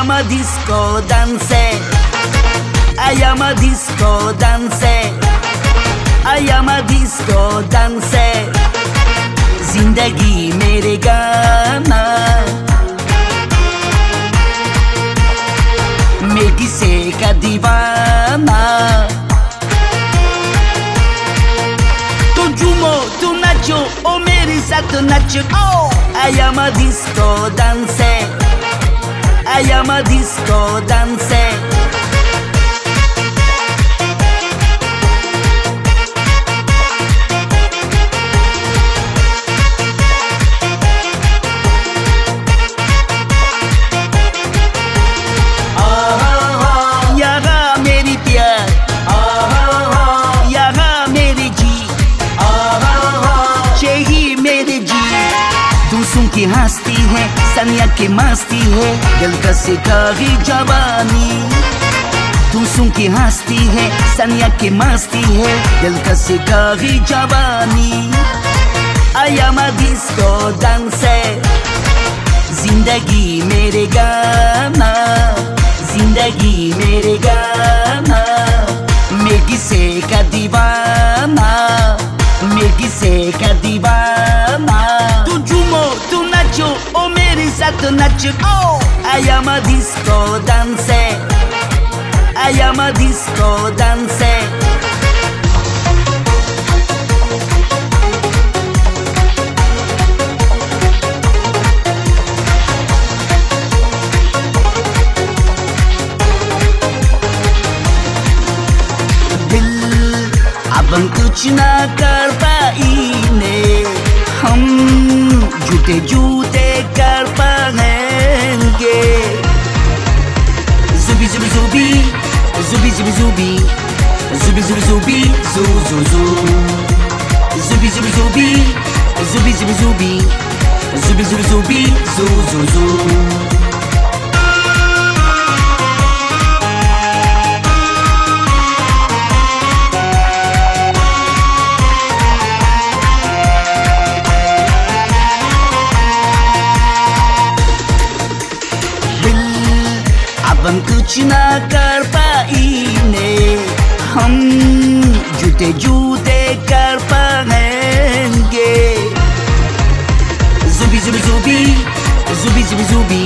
am a disco dancer. I am a disco dancer. I am a disco dancer. जिंदगी मेरे गाना, मैं किसे का दीवाना। तो झूमो तू नाचो ओ मेरे साथ नाचो। I am a disco dancer. I am a disco dancer. की हस्ती है सनिया की मस्ती है, दिल का सिखारी जवानी। तू सुन की हस्ती है सनिया की मस्ती है, दिल का सिखारी जवानी। I am a disco dancer. जिंदगी मेरे गाना, जिंदगी मेरे गाना। मैं किसे का दीवाना, मैं किसे का दीवाना। तू झूमो तू नाचो ओ मेरे साथ नाचो। I am a disco dancer. I am a disco dancer. अब हम कुछ ना कर पाएंगे, हम झूठे झूठे कर पाएंगे। Zubi zubi zubi, zubi zubi zubi, zubi zubi zubi, zu zu zu. Zubi zubi zubi, zubi zubi zubi, zubi zubi zubi, zu zu zu. हम कुछ ना कर पाएंगे, हम झूठे झूठे कर पाएंगे। Zubi zubi zubi, zubi zubi zubi,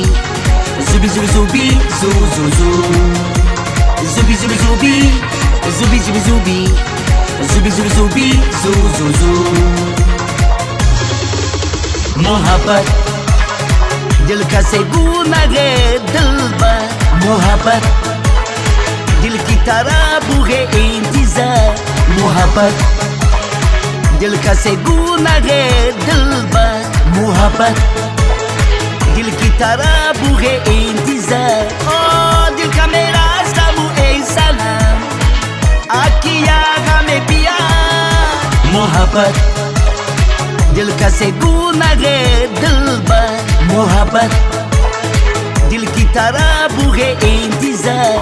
zubi zubi zubi, zu zu zu. Zubi zubi zubi, zubi zubi zubi, zubi zubi zubi, zu zu zu. मोहब्बत दिल का सेगुना है दिलबर, मोहब्बत दिल की तरह बुगे इंतजार। मोहब्बत दिल का सेगुना है दिलबर, मोहब्बत दिल की तरह बुगे इंतजार। ओ दिल का मेरा सबू ए सलाम, आकिया हमें पिया। मोहब्बत दिल का सेगुना है दिलबर, मोहब्बत दिल की तरह बुगे इंतजार।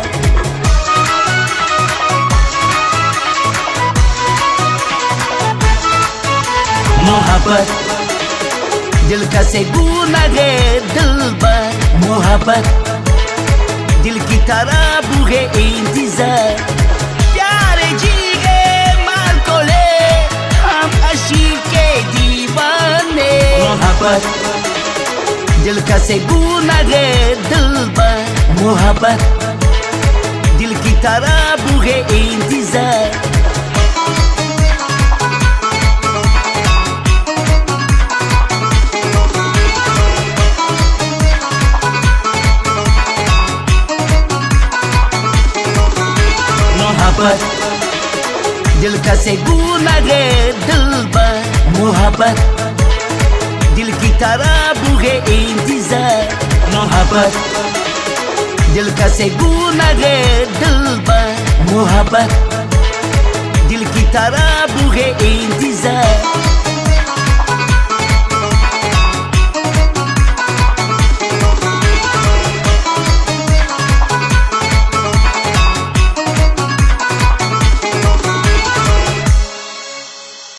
मोहब्बत दिल का सेगुना है दिलबर, मोहब्बत दिल की तरह बुगे इंतजार। प्यारे जीगे मार को ले हम अशीक के दीवाने। मोहब्बत दिल का सेगुना है दिलबर, मोहब्बत दिल की तरह बुगे इंतजार। मोहब्बत दिल का सेगुना है दिलबर, मोहब्बत दिल की तरह बुगे इंतजार। मोहब्बत दिल का सेगुना है दिलबर, मोहब्बत दिल की तरह बुगे इंतजार।